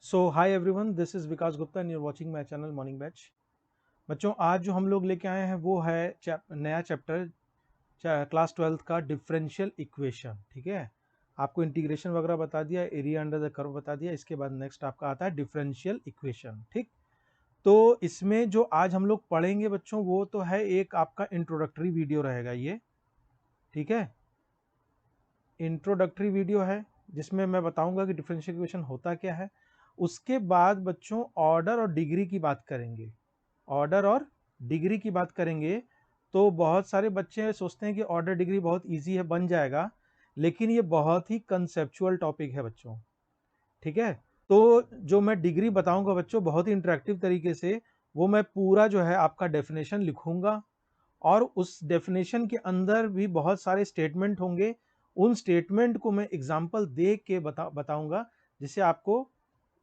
So hi everyone, this is Vikas Gupta and you are watching my channel morning batch. बच्चों, आज जो हम लोग लेके आए हैं वो है नया चैप्टर क्लास 12th का डिफरेंशियल इक्वेशन। ठीक है, आपको इंटीग्रेशन वगैरह बता दिया, एरिया अंडर द कर्व बता दिया। इसके बाद नेक्स्ट आपका आता है डिफरेंशियल इक्वेशन। ठीक, तो इसमें जो आज हम लोग पढ़ेंगे बच्चों वो तो है एक आपका इंट्रोडक्टरी वीडियो रहेगा ये। ठीक है, इंट्रोडक्टरी वीडियो है जिसमें मैं बताऊंगा कि डिफरेंशियल इक्वेशन होता क्या है। उसके बाद बच्चों ऑर्डर और डिग्री की बात करेंगे। ऑर्डर और डिग्री की बात करेंगे तो बहुत सारे बच्चे सोचते हैं कि ऑर्डर डिग्री बहुत इजी है, बन जाएगा, लेकिन ये बहुत ही कंसेप्चुअल टॉपिक है बच्चों। ठीक है, तो जो मैं डिग्री बताऊंगा बच्चों बहुत ही इंटरेक्टिव तरीके से, वो मैं पूरा जो है आपका डेफिनेशन लिखूंगा और उस डेफिनेशन के अंदर भी बहुत सारे स्टेटमेंट होंगे। उन स्टेटमेंट को मैं एग्जाम्पल दे के बताऊंगा जिससे आपको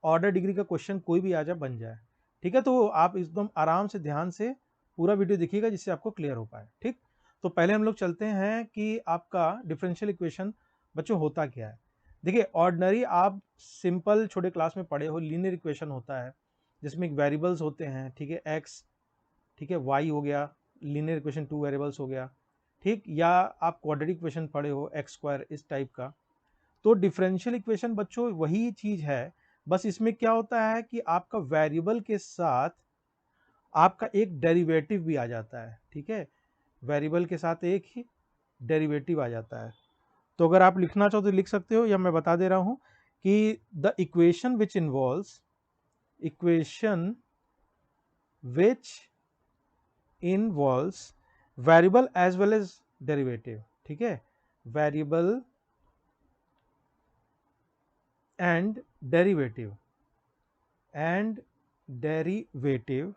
ऑर्डर डिग्री का क्वेश्चन कोई भी आ जाए बन जाए। ठीक है, तो आप एकदम आराम से ध्यान से पूरा वीडियो देखिएगा जिससे आपको क्लियर हो पाए। ठीक, तो पहले हम लोग चलते हैं कि आपका डिफरेंशियल इक्वेशन बच्चों होता क्या है। देखिए, ऑर्डिनरी आप सिंपल छोटे क्लास में पढ़े हो, लीनियर इक्वेशन होता है जिसमें वेरिएबल्स होते हैं। ठीक है, एक्स, ठीक है, वाई हो गया, लीनियर इक्वेशन टू वेरिएबल्स हो गया। ठीक, या आप क्वाड्रेटिक इक्वेशन पढ़े हो, एक्स स्क्वायर, इस टाइप का। तो डिफरेंशियल इक्वेशन बच्चों वही चीज है, बस इसमें क्या होता है कि आपका वेरिएबल के साथ आपका एक डेरिवेटिव भी आ जाता है। ठीक है, वेरिएबल के साथ एक ही डेरिवेटिव आ जाता है। तो अगर आप लिखना चाहो तो लिख सकते हो, या मैं बता दे रहा हूं कि the equation which involves variable as well as derivative. ठीक है, variable and derivative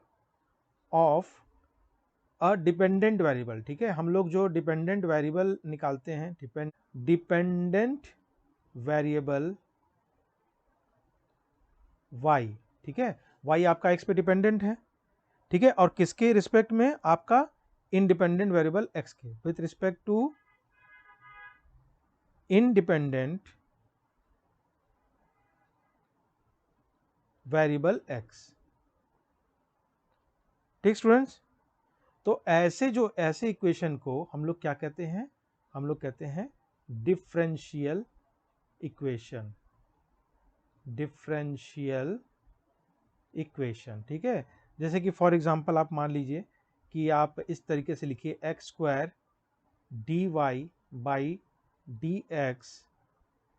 of a dependent variable. ठीक है, हम लोग जो डिपेंडेंट वेरिएबल निकालते हैं, डिपेंडेंट वेरिएबल y। ठीक है, y आपका x पे डिपेंडेंट है। ठीक है, और किसके रिस्पेक्ट में? आपका इंडिपेंडेंट वेरिएबल x के, with respect to independent variable x। ठीक स्टूडेंट्स, तो ऐसे इक्वेशन को हम लोग क्या कहते हैं? हम लोग कहते हैं डिफरेंशियल इक्वेशन। Differential equation. ठीक है, जैसे कि फॉर एग्जांपल आप मान लीजिए कि आप इस तरीके से लिखिए x square d y by d x,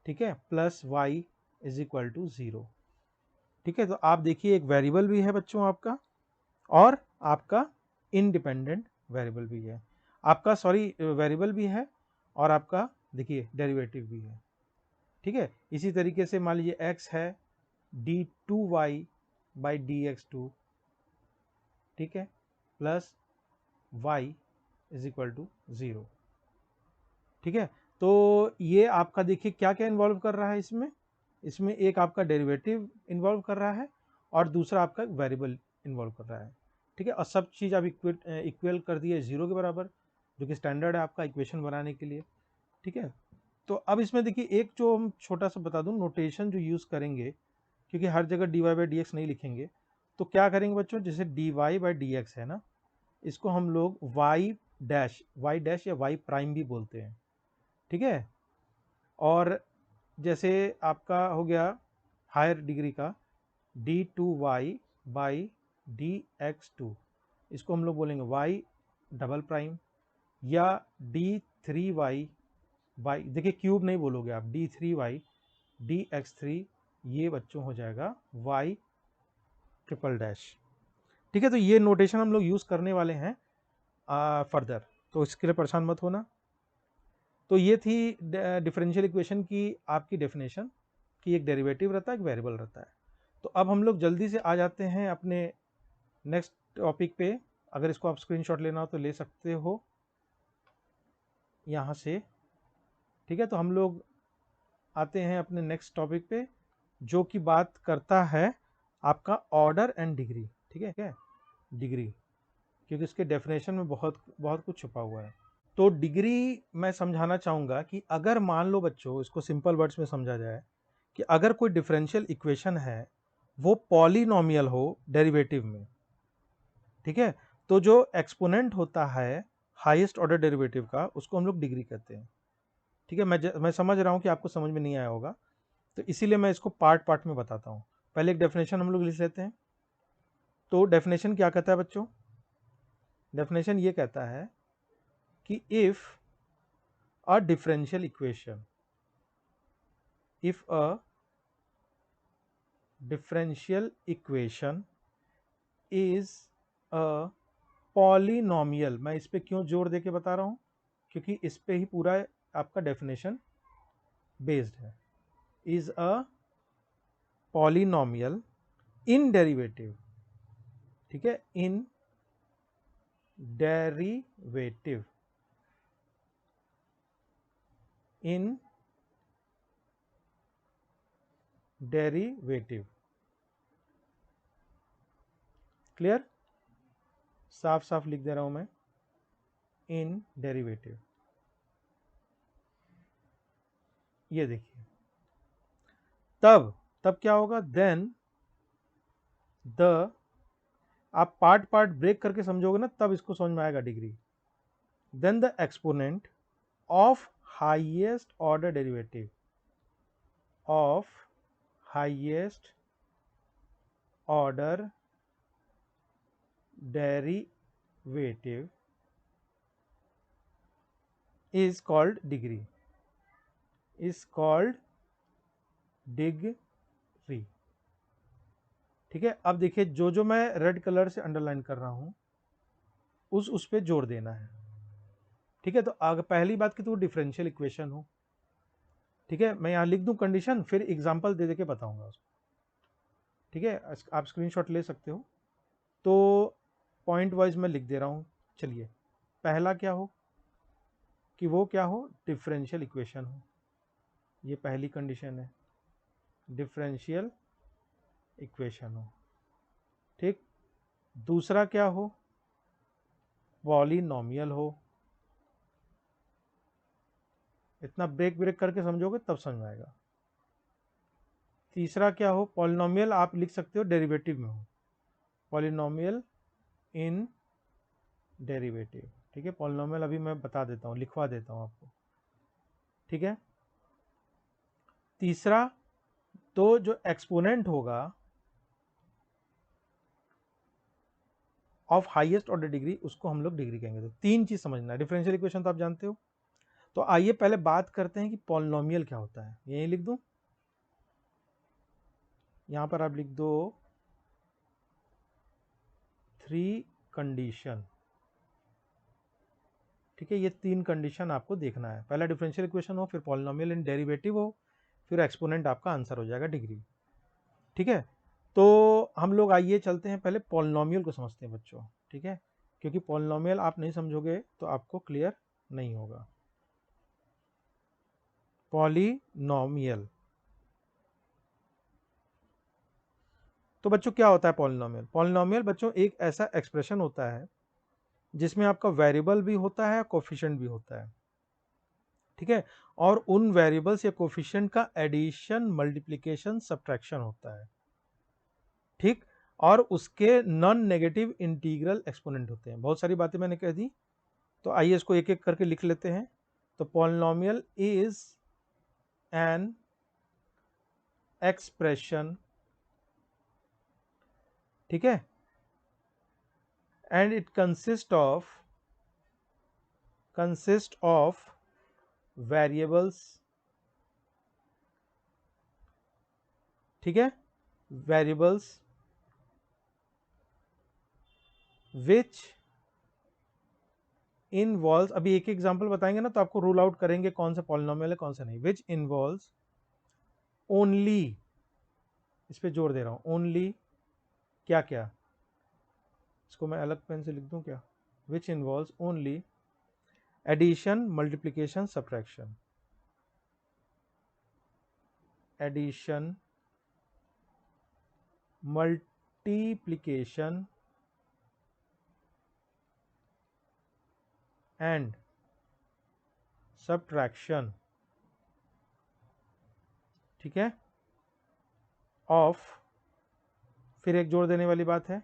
ठीक है, plus y is equal to 0। ठीक है, तो आप देखिए एक वेरिएबल भी है बच्चों आपका, और आपका इंडिपेंडेंट वेरिएबल भी है, आपका सॉरी वेरिएबल भी है, और आपका देखिए डेरिवेटिव भी है। ठीक है, इसी तरीके से मान लीजिए x है d two y by d x two, ठीक है, plus y is equal to 0। ठीक है, तो ये आपका देखिए क्या क्या इन्वॉल्व कर रहा है इसमें। इसमें एक आपका डेरिवेटिव इन्वॉल्व कर रहा है और दूसरा आपका वेरिएबल इन्वॉल्व कर रहा है। ठीक है, और सब चीज़ आप इक्वल कर दिए 0 के बराबर, जो कि स्टैंडर्ड है आपका इक्वेशन बनाने के लिए। ठीक है, तो अब इसमें देखिए एक जो हम छोटा सा बता दूं नोटेशन जो यूज़ करेंगे, क्योंकि हर जगह d y by d x नहीं लिखेंगे। तो क्या करेंगे बच्चों, जैसे d y by d x है ना, इसको हम लोग वाई डैश या वाई प्राइम भी बोलते हैं। ठीक है, और जैसे आपका हो गया हायर डिग्री का d two y by d x two, इसको हम लोग बोलेंगे वाई डबल प्राइम, या डी थ्री वाई बाई, देखिए क्यूब नहीं बोलोगे आप, d three y d x three, ये बच्चों हो जाएगा वाई ट्रिपल डैश। ठीक है, तो ये नोटेशन हम लोग यूज़ करने वाले हैं फर्दर, तो इसके लिए परेशान मत होना। तो ये थी डिफरेंशियल इक्वेशन की आपकी डेफिनेशन, कि एक डेरिवेटिव रहता है, एक वेरिएबल रहता है। तो अब हम लोग जल्दी से आ जाते हैं अपने नेक्स्ट टॉपिक पे। अगर इसको आप स्क्रीनशॉट लेना हो तो ले सकते हो यहाँ से। ठीक है, तो हम लोग आते हैं अपने नेक्स्ट टॉपिक पे, जो कि बात करता है आपका ऑर्डर एंड डिग्री। ठीक है, क्या डिग्री, क्योंकि इसके डेफिनेशन में बहुत बहुत कुछ छुपा हुआ है। तो डिग्री मैं समझाना चाहूँगा कि अगर मान लो बच्चों, इसको सिंपल वर्ड्स में समझा जाए कि अगर कोई डिफरेंशियल इक्वेशन है वो पॉलिनोमियल हो डेरिवेटिव में, ठीक है। तो जो एक्सपोनेंट होता है हाईएस्ट ऑर्डर डेरिवेटिव का, उसको हम लोग डिग्री कहते हैं, ठीक है। मैं समझ रहा हूं कि आपको समझ में नहीं आया होगा, तो इसीलिए मैं इसको पार्ट पार्ट में बताता हूं। पहले एक डेफिनेशन हम लोग लिख लेते हैं। तो डेफिनेशन क्या कहता है बच्चों? डेफिनेशन ये कहता है कि if a differential equation, if a differential equation is a polynomial, मैं इस पे क्यों जोर दे के बता रहा हूं, क्योंकि इस पे ही पूरा आपका डेफिनेशन बेस्ड है। Is a polynomial in derivative, ठीक है, इन डेरिवेटिव, इन डेरिवेटिव, क्लियर? साफ साफ लिख दे रहा हूं मैं, इन डेरिवेटिव। ये देखिए, तब क्या होगा, देन द, आप पार्ट पार्ट ब्रेक करके समझोगे ना, तब इसको समझ में आएगा degree. Then the exponent of highest order derivative, of highest order derivative is called degree, is called degree, ठीक है। अब देखिए, जो जो मैं रेड कलर से अंडरलाइन कर रहा हूं, उस पे जोर देना है, ठीक है। तो अगर पहली बात की तो डिफरेंशियल इक्वेशन हो, ठीक है। मैं यहां लिख दूं कंडीशन, फिर एग्जांपल दे के बताऊंगा उसको, ठीक है। आप स्क्रीनशॉट ले सकते हो। तो पॉइंट वाइज मैं लिख दे रहा हूं। चलिए, पहला क्या हो कि वो क्या हो, डिफरेंशियल इक्वेशन हो, ये पहली कंडीशन है, डिफरेंशियल इक्वेशन हो, ठीक। दूसरा क्या हो, पॉलिनोमियल हो। इतना ब्रेक ब्रेक करके समझोगे तब समझ में आएगा। तीसरा क्या हो, पॉलिनोमियल आप लिख सकते हो डेरिवेटिव में हो, पॉलिनोमियल इन डेरिवेटिव, ठीक है। पॉलिनोमियल अभी मैं बता देता हूँ, लिखवा देता हूँ आपको, ठीक है। तीसरा, तो जो एक्सपोनेंट होगा ऑफ हाईएस्ट ऑर्डर डिग्री, उसको हम लोग डिग्री कहेंगे। तो तीन चीज समझना है। डिफरेंशियल इक्वेशन तो आप जानते हो। तो आइए पहले बात करते हैं कि पॉलिनोमियल क्या होता है। यही लिख दूं, यहां पर आप लिख दो 3 कंडीशन, ठीक है। ये 3 कंडीशन आपको देखना है। पहला डिफरेंशियल इक्वेशन हो, फिर पॉलिनोमियल इन डेरिवेटिव हो, फिर एक्सपोनेंट आपका आंसर हो जाएगा डिग्री, ठीक है। तो हम लोग आइए चलते हैं, पहले पॉलिनोमियल को समझते हैं बच्चों, ठीक है। क्योंकि पॉलिनोमियल आप नहीं समझोगे तो आपको क्लियर नहीं होगा। पॉलिनोमियल, तो बच्चों क्या होता है पॉलिनोमियल? पॉलिनोमियल बच्चों एक ऐसा एक्सप्रेशन होता है जिसमें आपका वेरिएबल भी होता है, कोफिशिएंट भी होता है, ठीक है। और उन वेरिएबल्स या कोफिशिएंट का एडिशन, मल्टीप्लिकेशन, सब्ट्रैक्शन होता है, ठीक। और उसके नॉन नेगेटिव इंटीग्रल एक्सपोनेंट होते हैं। बहुत सारी बातें मैंने कह दी, तो आइए इसको एक एक करके लिख लेते हैं। तो पॉलिनोमियल इज एन एक्सप्रेशन, ठीक है, and it consist of variables, ठीक है, वेरिएबल्स विच इनवॉल्व्स, अभी एक एग्जांपल बताएंगे ना तो आपको रूल आउट करेंगे कौन सा पॉलिनोमियल है कौन सा नहीं। विच इनवॉल्व्स ओनली, इस पे जोर दे रहा हूं, ओनली, क्या क्या, इसको मैं अलग पेन से लिख दूं क्या, which involves only addition, multiplication, subtraction, addition, multiplication and subtraction, ठीक है, ऑफ फिर एक जोड़ देने वाली बात है,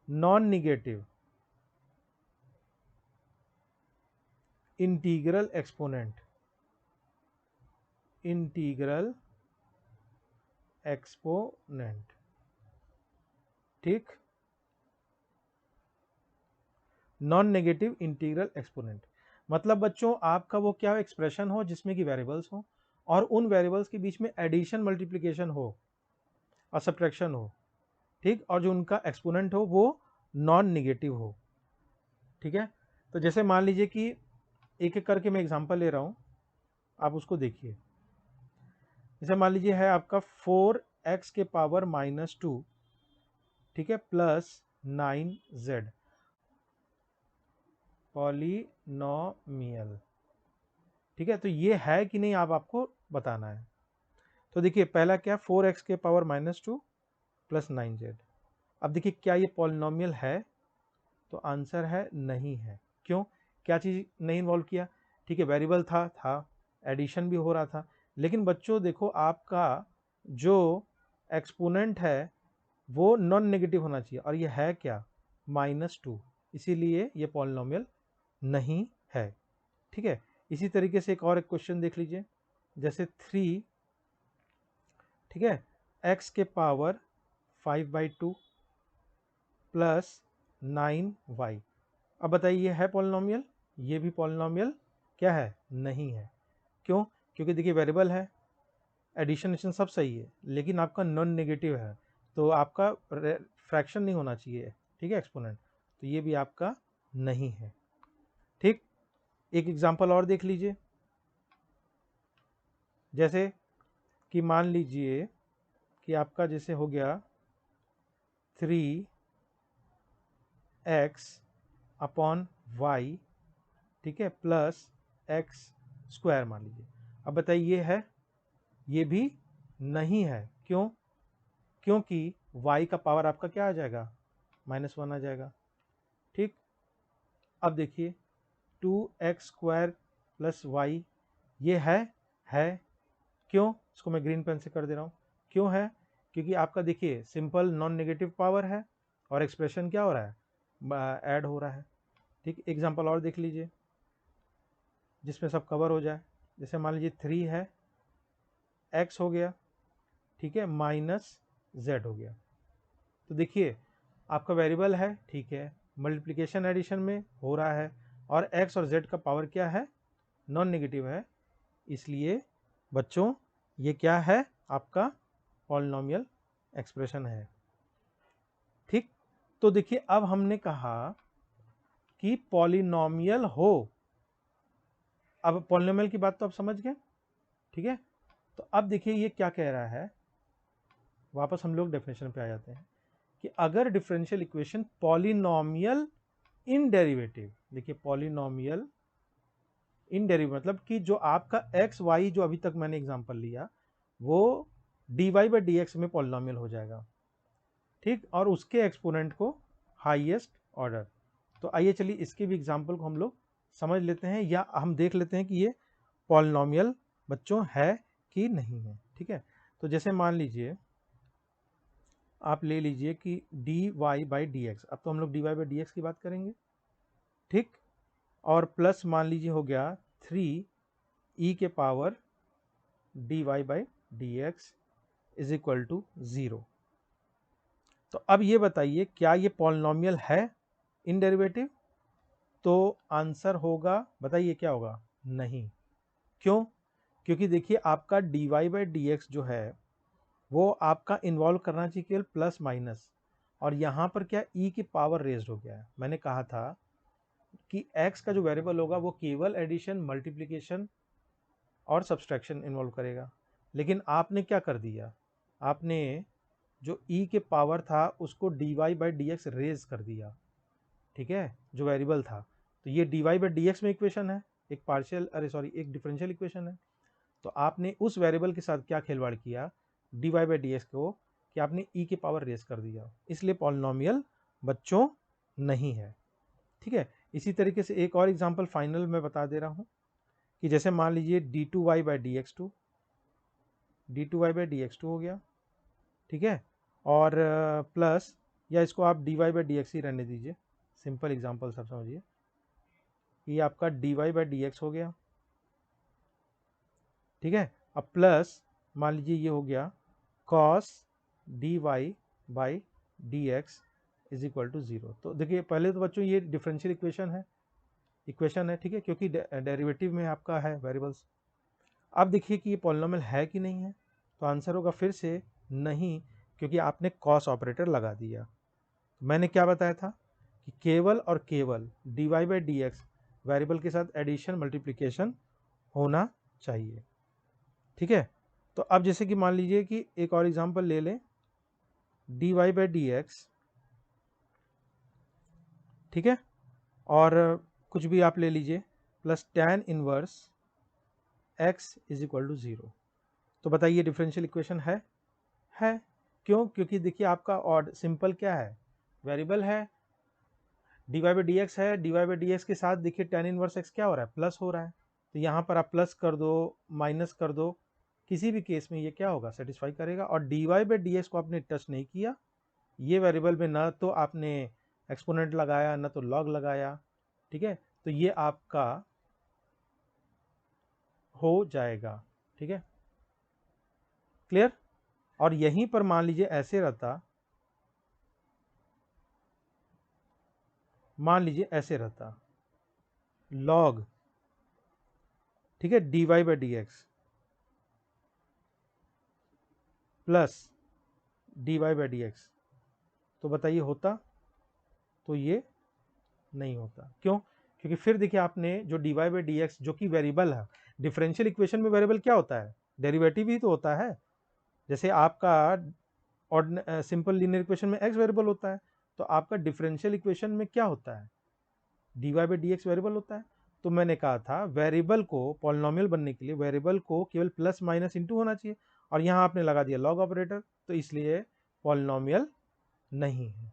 non negative integral exponent, integral exponent, ठीक, नॉन नेगेटिव इंटीग्रल एक्सपोनेंट। मतलब बच्चों आपका वो क्या एक्सप्रेशन हो जिसमें कि वेरिएबल्स हो और उन वेरिएबल्स के बीच में एडिशन मल्टीप्लिकेशन हो और सब्ट्रैक्शन हो, ठीक, और जो उनका एक्सपोनेंट हो वो नॉन निगेटिव हो, ठीक है। तो जैसे मान लीजिए कि एक एक करके मैं एग्जांपल ले रहा हूं, आप उसको देखिए। जैसे मान लीजिए है आपका 4x के पावर -2, ठीक है, प्लस 9z, पॉलिनोमियल, ठीक है। तो ये है कि नहीं आप आपको बताना है। तो देखिए पहला क्या, 4x के पावर -2 प्लस 9z। अब देखिए क्या ये पॉलिनोमियल है, तो आंसर है नहीं है। क्यों, क्या चीज़ नहीं इन्वॉल्व किया, ठीक है, वेरिएबल था, एडिशन भी हो रहा था, लेकिन बच्चों देखो आपका जो एक्सपोनेंट है वो नॉन नेगेटिव होना चाहिए और ये है क्या, -2, इसीलिए ये पॉलिनोमियल नहीं है, ठीक है। इसी तरीके से एक और एक क्वेश्चन देख लीजिए, जैसे 3, ठीक है, x के पावर 5/2 प्लस 9y। अब बताइए ये है पॉलिनोमियल, ये भी पॉलिनोमियल क्या है, नहीं है। क्यों, क्योंकि देखिए वेरिएबल है, एडिशन सब सही है, लेकिन आपका नॉन नेगेटिव है, तो आपका फ्रैक्शन नहीं होना चाहिए, ठीक है, एक्सपोनेंट, तो ये भी आपका नहीं है, ठीक। एक एग्जांपल और देख लीजिए, जैसे कि मान लीजिए कि आपका जैसे हो गया 3x अपॉन y, ठीक है, प्लस x स्क्वायर मान लीजिए। अब बताइए ये है, ये भी नहीं है। क्यों, क्योंकि y का पावर आपका क्या आ जाएगा, -1 आ जाएगा, ठीक। अब देखिए 2x स्क्वायर प्लस y, ये है। क्यों, इसको मैं ग्रीन पेन से कर दे रहा हूँ। क्यों है, क्योंकि आपका देखिए सिंपल नॉन नेगेटिव पावर है और एक्सप्रेशन क्या हो रहा है, ऐड हो रहा है, ठीक। एग्जांपल और देख लीजिए जिसमें सब कवर हो जाए। जैसे मान लीजिए 3 है, x हो गया, ठीक है, -z हो गया। तो देखिए आपका वेरिएबल है, ठीक है, मल्टीप्लिकेशन एडिशन में हो रहा है और x और z का पावर क्या है, नॉन नेगेटिव है, इसलिए बच्चों ये क्या है, आपका पॉलिनोमियल एक्सप्रेशन है, ठीक। तो देखिए अब हमने कहा कि पॉलिनोमियल हो, अब पॉलिनोमियल की बात तो आप समझ गए, ठीक है। तो अब देखिए ये क्या कह रहा है, वापस हम लोग डेफिनेशन पे आ जाते हैं कि अगर डिफरेंशियल इक्वेशन पॉलिनोमियल इन डेरिवेटिव, देखिए पॉलिनोमियल इन डेरिवेटिव मतलब कि जो आपका एक्स वाई जो अभी तक मैंने एग्जांपल लिया वो dy बाई dx में पॉलिनोमियल हो जाएगा, ठीक, और उसके एक्सपोनेंट को हाईएस्ट ऑर्डर। तो आइए चलिए इसके भी एग्जांपल को हम लोग समझ लेते हैं या हम देख लेते हैं कि ये पॉलिनोमियल बच्चों है कि नहीं है, ठीक है। तो जैसे मान लीजिए आप ले लीजिए कि dy बाई dx, अब तो हम लोग dy बाई dx की बात करेंगे, ठीक, और प्लस मान लीजिए हो गया 3e के power dy by dx is equal to 0। तो अब ये बताइए क्या ये पॉलिनोमियल है इन डेरिवेटिव, तो आंसर होगा, बताइए क्या होगा, नहीं। क्यों, क्योंकि देखिए आपका dy बाई dx जो है वो आपका इन्वॉल्व करना चाहिए केवल प्लस माइनस, और यहाँ पर क्या e की पावर रेज्ड हो गया है। मैंने कहा था कि x का जो वेरिएबल होगा वो केवल एडिशन मल्टीप्लिकेशन और सब्सट्रैक्शन इन्वॉल्व करेगा, लेकिन आपने क्या कर दिया, आपने जो e के पावर था उसको dy बाई dx रेज कर दिया, ठीक है, जो वेरिएबल था। तो ये dy बाई dx में इक्वेशन है, एक पार्शियल अरे सॉरी एक डिफरेंशियल इक्वेशन है। तो आपने उस वेरिएबल के साथ क्या खिलवाड़ किया, dy बाई dx को, कि आपने e के पावर रेज कर दिया, इसलिए पॉलिनोमियल बच्चों नहीं है, ठीक है। इसी तरीके से एक और एग्जांपल फाइनल में बता दे रहा हूं कि जैसे मान लीजिए d2y बाई dx2 हो गया, ठीक है, और प्लस, या इसको आप dy बाई डी एक्स ही रहने दीजिए, सिंपल एग्जांपल सब समझिए, ये आपका dy बाई डी एक्स हो गया, ठीक है। अब प्लस मान लीजिए ये हो गया cos dy by d x is equal to 0। तो देखिए पहले तो बच्चों ये डिफरेंशियल इक्वेशन है, ठीक है, क्योंकि डेरिवेटिव में आपका है वेरिएबल्स। अब देखिए कि ये पॉलिनॉमियल है कि नहीं है, तो आंसर होगा फिर से नहीं, क्योंकि आपने कॉस ऑपरेटर लगा दिया। मैंने क्या बताया था कि केवल और केवल dy by d x variable के साथ एडिशन मल्टीप्लिकेशन होना चाहिए, ठीक है। तो अब जैसे कि मान लीजिए कि एक और एग्जांपल ले लें, dy बाई डी एक्स, ठीक है, और कुछ भी आप ले लीजिए, plus tan inverse x is equal to 0। तो बताइए डिफरेंशियल इक्वेशन है। क्यों? क्योंकि देखिए आपका ऑड सिंपल क्या है, वेरिएबल है, dy बाई डी एक्स है, dy बाई डी एक्स के साथ देखिए tan इनवर्स x क्या हो रहा है, प्लस हो रहा है। तो यहाँ पर आप प्लस कर दो, माइनस कर दो, किसी भी केस में ये क्या होगा, सेटिस्फाई करेगा। और dy बाई डी एक्स को आपने टच नहीं किया, ये वेरिएबल में ना तो आपने एक्सपोनेंट लगाया ना तो लॉग लगाया, ठीक है, तो ये आपका हो जाएगा, ठीक है, क्लियर। और यहीं पर मान लीजिए ऐसे रहता, मान लीजिए ऐसे रहता लॉग, ठीक है, dy by d x plus dy by d x, तो बताइए होता? तो ये नहीं होता। क्यों? क्योंकि फिर देखिए आपने जो dy बाई डी एक्स जो कि वेरिएबल है, डिफरेंशियल इक्वेशन में वेरिएबल क्या होता है, डेरिवेटिव ही तो होता है। जैसे आपका और सिंपल लीनियर इक्वेशन में x वेरिएबल होता है, तो आपका डिफरेंशियल इक्वेशन में क्या होता है, dy by d x variable होता है। तो मैंने कहा था वेरिएबल को पॉलिनॉमियल बनने के लिए वेरिएबल को केवल प्लस माइनस इंटू होना चाहिए, और यहाँ आपने लगा दिया लॉग ऑपरेटर, तो इसलिए पॉलिनॉमियल नहीं है।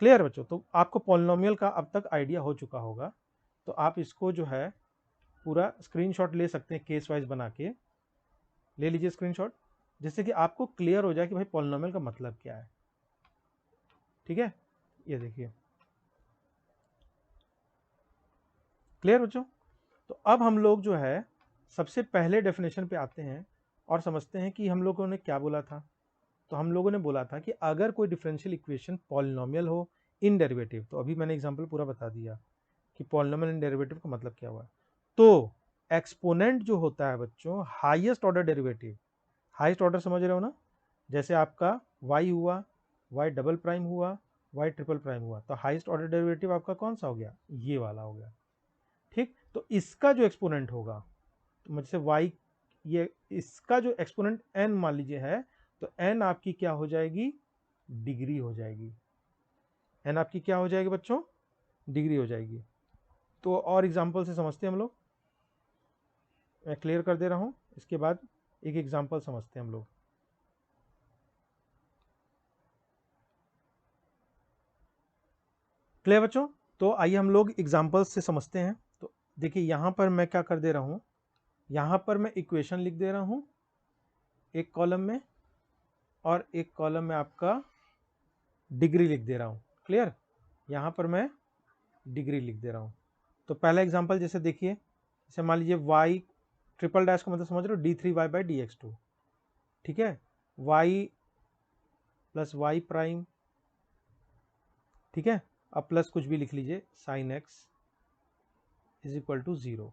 क्लियर बच्चों? तो आपको पॉलिनॉमियल का अब तक आइडिया हो चुका होगा। तो आप इसको जो है पूरा स्क्रीनशॉट ले सकते हैं, केस वाइज बना के ले लीजिए स्क्रीनशॉट, जिससे कि आपको क्लियर हो जाए कि भाई पॉलिनॉमियल का मतलब क्या है, ठीक है। ये देखिए क्लियर बच्चों? तो अब हम लोग जो है सबसे पहले डेफिनेशन पे आते हैं और समझते हैं कि हम लोगों ने क्या बोला था। तो हम लोगों ने बोला था कि अगर कोई डिफरेंशियल इक्वेशन पॉलिनॉमियल हो इन डेरिवेटिव, तो अभी मैंने एग्जांपल पूरा बता दिया कि पॉलिनॉमियल इन डेरिवेटिव का मतलब क्या हुआ। तो एक्सपोनेंट जो होता है बच्चों, highest order derivative, highest order समझ रहे हो ना, जैसे आपका y हुआ, y डबल प्राइम हुआ, y ट्रिपल प्राइम हुआ, तो हाईएस्ट ऑर्डर डेरिवेटिव आपका कौन सा हो गया, ये वाला हो गया, ठीक। तो इसका जो एक्सपोनेंट होगा, तो जैसे y, ये इसका जो एक्सपोनेंट n मान लीजिए है, तो n आपकी क्या हो जाएगी, डिग्री हो जाएगी। n आपकी क्या हो जाएगी बच्चों, डिग्री हो जाएगी। तो और एग्जांपल से समझते हैं हम लोग, मैं क्लियर कर दे रहा हूं, इसके बाद एक एग्जांपल समझते हैं हम लोग। क्लियर बच्चों? तो आइए हम लोग एग्जांपल से समझते हैं। तो देखिए यहां पर मैं क्या कर दे रहा हूं, यहां पर मैं इक्वेशन लिख दे रहा हूं एक कॉलम में, और एक कॉलम में आपका डिग्री लिख दे रहा हूं। क्लियर? यहां पर मैं डिग्री लिख दे रहा हूं। तो पहला एग्जांपल जैसे देखिए, जैसे मान लीजिए y ट्रिपल डैश का मतलब समझ रहे हो, d3y by d x two, ठीक है, y प्लस वाई प्राइम, ठीक है, अब प्लस कुछ भी लिख लीजिए, sine x is equal to 0,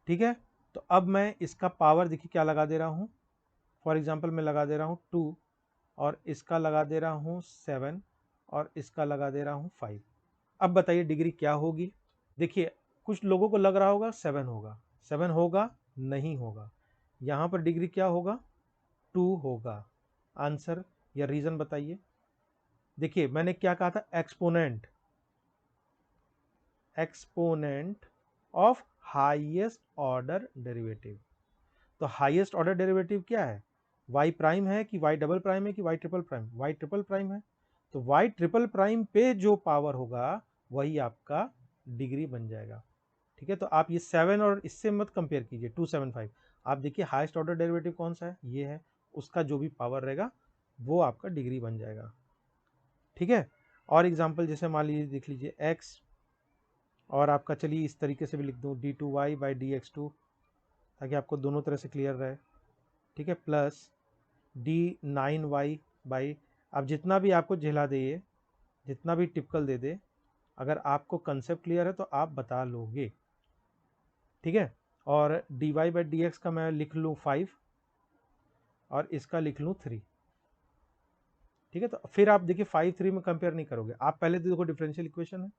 ठीक है। तो अब मैं इसका पावर देखिए क्या लगा दे रहा हूं, फॉर एग्जाम्पल मैं लगा दे रहा हूं 2, और इसका लगा दे रहा हूं 7, और इसका लगा दे रहा हूं 5। अब बताइए डिग्री क्या होगी। देखिए कुछ लोगों को लग रहा होगा 7 होगा, 7 होगा नहीं होगा, यहाँ पर डिग्री क्या होगा, 2 होगा। आंसर या रीजन बताइए। देखिए मैंने क्या कहा था, exponent, exponent of highest order derivative. तो हाईएस्ट ऑर्डर डेरिवेटिव क्या है, y प्राइम है कि y डबल प्राइम है कि y triple prime, y triple prime है। तो y ट्रिपल प्राइम पे जो पावर होगा वही आपका डिग्री बन जाएगा, ठीक है। तो आप ये 7 और इससे मत कंपेयर कीजिए 275, आप देखिए हाईएस्ट ऑर्डर डेरिवेटिव कौन सा है, ये है, उसका जो भी पावर रहेगा वो आपका डिग्री बन जाएगा। ठीक है, और एग्जांपल जैसे मान लीजिए देख लीजिए x, और आपका चलिए इस तरीके से भी लिख दूँ d2y/dx2, ताकि आपको दोनों तरह से क्लियर रहे। ठीक है, प्लस d9y बाई, अब जितना भी आपको झेला दे, ये जितना भी टिपिकल दे दे, अगर आपको कंसेप्ट क्लियर है तो आप बता लोगे। ठीक है, और dy/dx का मैं लिख लूँ 5 और इसका लिख लूँ 3। ठीक है, तो फिर आप देखिए 5 3 में कंपेयर नहीं करोगे आप, पहले तो देखो डिफरेंशियल इक्वेशन है,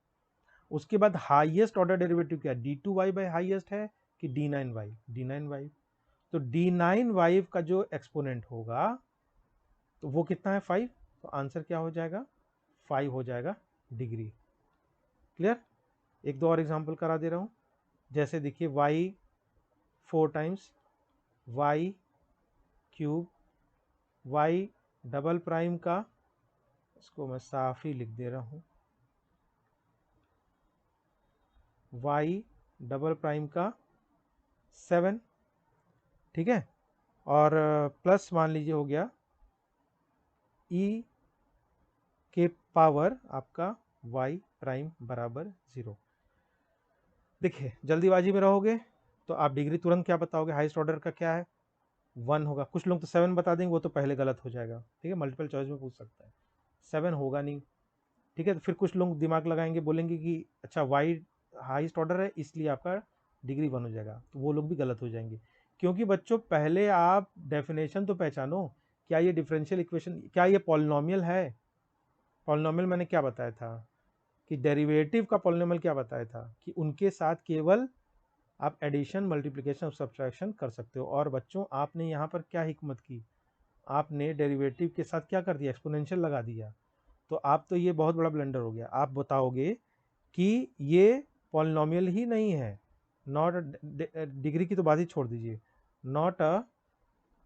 उसके बाद हाईएस्ट ऑर्डर डेरिवेटिव क्या है, d2y बाई हाईएस्ट है कि d9y, d9y, तो d9y का जो एक्सपोनेंट होगा तो वो कितना है 5, तो आंसर क्या हो जाएगा 5 हो जाएगा डिग्री। क्लियर, एक दो और एग्जांपल करा दे रहा हूं, जैसे देखिए y 4 times y cube y double prime का, इसको मैं साफ ही लिख दे रहा हूं, y डबल प्राइम का 7। ठीक है, और प्लस मान लीजिए हो गया e के पावर आपका y प्राइम बराबर 0। देखिए जल्दीबाजी में रहोगे तो आप डिग्री तुरंत क्या बताओगे, हाईएस्ट ऑर्डर का क्या है 1 होगा, कुछ लोग तो 7 बता देंगे, वो तो पहले गलत हो जाएगा। ठीक है, मल्टीपल चॉइस में पूछ सकता है, 7 होगा नहीं। ठीक है, तो फिर कुछ लोग दिमाग लगाएंगे, बोलेंगे कि अच्छा वाई हाईएस्ट ऑर्डर है इसलिए आपका डिग्री 1 हो जाएगा, तो वो लोग भी गलत हो जाएंगे। क्योंकि बच्चों पहले आप डेफिनेशन तो पहचानो, क्या ये डिफरेंशियल इक्वेशन, क्या ये पॉलिनोमियल है। पॉलिनोमियल मैंने क्या बताया था कि डेरिवेटिव का पॉलिनोमियल क्या बताया था कि उनके साथ केवल आप एडिशन मल्टीप्लिकेशन और सब्ट्रैक्शन कर सकते हो। और बच्चों आपने यहाँ पर क्या हिकमत की, आपने डेरिवेटिव के साथ क्या कर दिया, एक्सपोनेंशियल लगा दिया, तो आप तो ये बहुत बड़ा ब्लंडर हो गया। आप बताओगे कि ये पॉलिनोमियल ही नहीं है, नॉट डिग्री की तो बात ही छोड़ दीजिए, not a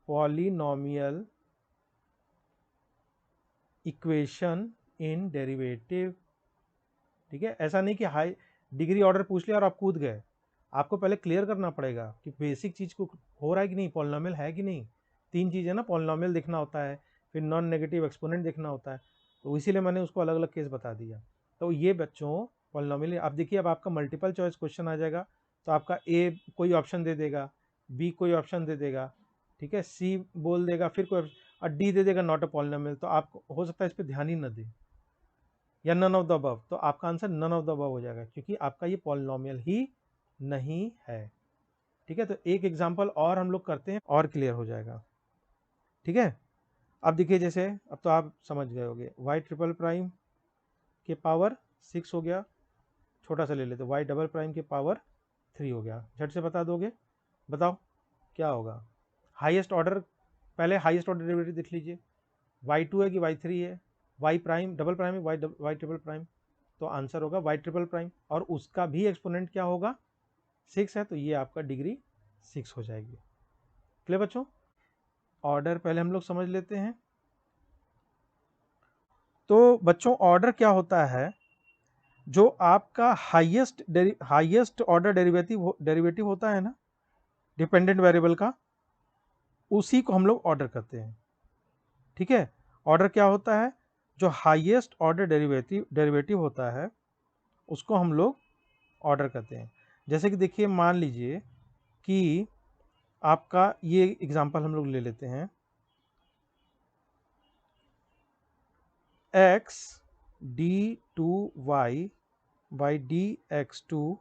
polynomial equation in derivative. ठीक है, ऐसा नहीं कि हाई डिग्री ऑर्डर पूछ लिया और आप कूद गए, आपको पहले क्लियर करना पड़ेगा कि बेसिक चीज को हो रहा है कि नहीं, पॉलिनोमियल है कि नहीं। 3 चीजें ना, पॉलिनोमियल देखना होता है, फिर नॉन नेगेटिव एक्सपोनेंट देखना होता है, तो इसीलिए मैंने उसको अलग अलग केस बता दिया। तो ये बच्चों पॉलिनोमियल, आप देखिए अब आपका मल्टीपल चॉइस क्वेश्चन आ जाएगा, तो आपका ए कोई ऑप्शन दे देगा, बी कोई ऑप्शन दे देगा, ठीक है, सी बोल देगा, फिर कोई और डी दे देगा नॉट अ पॉलिनोमियल, तो आप हो सकता है इस पर ध्यान ही न दे, या नन ऑफ द अबव, तो आपका answer none of the above हो जाएगा, क्योंकि आपका ये पॉलिनोमियल ही नहीं है। ठीक है, तो एक एग्जांपल और हम लोग करते हैं और क्लियर हो जाएगा। ठीक है, अब देखिए जैसे अब तो आप समझ गए होंगे, वाई ट्रिपल प्राइम के पावर 6 हो गया, छोटा सा ले लेते, वाई डबल प्राइम के पावर 3 हो गया, झट से बता दोगे, बताओ क्या होगा हाईएस्ट ऑर्डर। पहले हाईएस्ट ऑर्डर डेरिवेटिव देख लीजिए, y2 है कि y3 है, y प्राइम डबल प्राइम है, y ट्रिपल प्राइम, तो आंसर होगा y ट्रिपल प्राइम, और उसका भी एक्सपोनेंट क्या होगा 6 है, तो ये आपका डिग्री 6 हो जाएगी। क्लियर बच्चों, ऑर्डर पहले हम लोग समझ लेते हैं। तो बच्चों ऑर्डर क्या होता है, जो आपका हाईएस्ट ऑर्डर डेरिवेटिव होता है ना डिपेंडेंट वेरिएबल का, उसी को हम लोग ऑर्डर करते हैं। ठीक है, ऑर्डर क्या होता है, जो हाईएस्ट ऑर्डर डेरिवेटिव होता है उसको हम लोग ऑर्डर करते हैं। जैसे कि देखिए मान लीजिए कि आपका ये एग्जांपल हम लोग ले लेते हैं, x d2y by dx2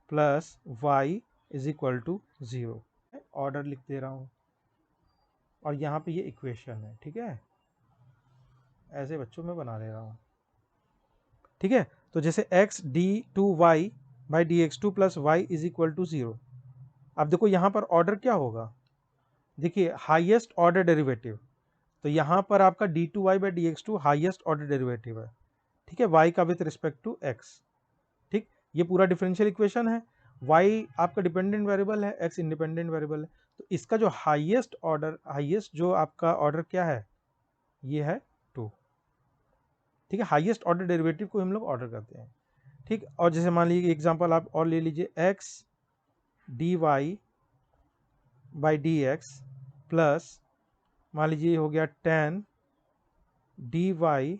plus y is equal to 0। Order लिख दे रहा हूँ और यहाँ पे ये इक्वेशन है। ठीक है, ऐसे बच्चों में बना दे रहा हूँ। ठीक है, तो जैसे x d2y by dx2 plus y is equal to 0। अब देखो यहाँ पर ऑर्डर क्या होगा, देखिए हाईएस्ट ऑर्डर डेरिवेटिव, तो यहाँ पर आपका d2y by dx2 highest order derivative है। ठीक है, y का विथ रिस्पेक्ट टू x। ठीक, ये पूरा डिफरेंशियल इक्वेशन है, y आपका डिपेंडेंट वेरिएबल है, x इंडिपेंडेंट वेरिएबल है, तो इसका जो हाईएस्ट जो आपका ऑर्डर क्या है, ये है 2। ठीक है, हाईएस्ट ऑर्डर डेरिवेटिव को हम लोग ऑर्डर करते हैं। ठीक, और जैसे मान लीजिए एग्जांपल आप और ले लीजिए, x dy by dx plus मान लीजिए हो गया tan d y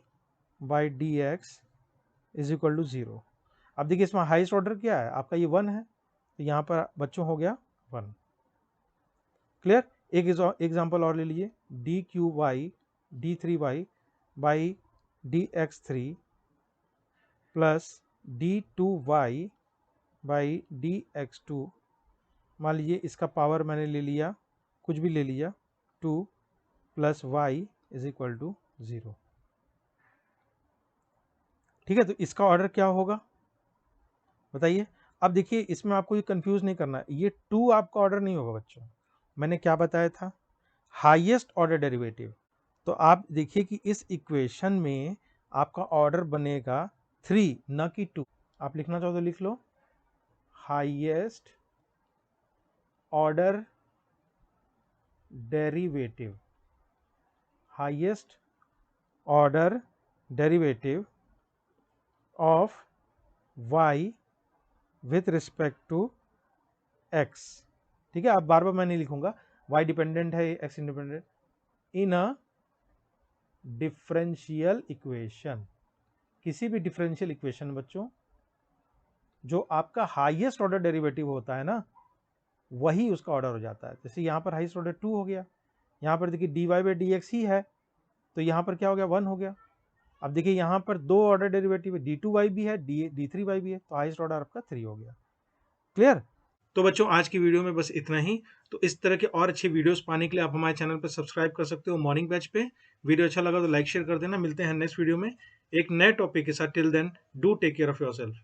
by d x is equal to 0। अब देखिए इसमें हाईएस्ट ऑर्डर क्या है आपका, ये 1 है, तो यहाँ पर बच्चों हो गया 1। क्लियर। एक एग्जाम्पल और ले लीजिए, d q y d three y by d x three plus d two y by d x two. मान लीजिए इसका पावर मैंने ले लिया, कुछ भी ले लिया, 2 plus y is equal to 0। ठीक है, तो इसका ऑर्डर क्या होगा बताइए। अब देखिए इसमें आपको ये कंफ्यूज नहीं करना है, ये 2 आपका ऑर्डर नहीं होगा बच्चों, मैंने क्या बताया था, हाईएस्ट ऑर्डर डेरिवेटिव। तो आप देखिए कि इस इक्वेशन में आपका ऑर्डर बनेगा 3 न कि 2। आप लिखना चाहो तो लिख लो, highest order derivative, highest order derivative of y with respect to x। ठीक है, अब बार बार मैं नहीं लिखूंगा, y डिपेंडेंट है, x independent, in a differential equation. किसी भी डिफरेंशियल इक्वेशन बच्चों, जो आपका हाईएस्ट ऑर्डर डेरिवेटिव होता है ना, वही उसका ऑर्डर हो जाता है। जैसे यहाँ पर हाईएस्ट ऑर्डर 2 हो गया, यहाँ पर देखिए dy बाई डी एक्स ही है, तो यहाँ पर क्या हो गया 1 हो गया। अब देखिए यहाँ पर 2 ऑर्डर डेरिवेटिव है, d2y भी है, d3y भी है, तो हाईएस्ट ऑर्डर आपका 3 हो गया। क्लियर। तो बच्चों आज की वीडियो में बस इतना ही। तो इस तरह के और अच्छे वीडियोस पाने के लिए आप हमारे चैनल पर सब्सक्राइब कर सकते हो मॉर्निंग बैच पे। वीडियो अच्छा लगा तो लाइक शेयर कर देना। मिलते हैं नेक्स्ट वीडियो में एक नए टॉपिक के साथ। Till then do take care of yourself.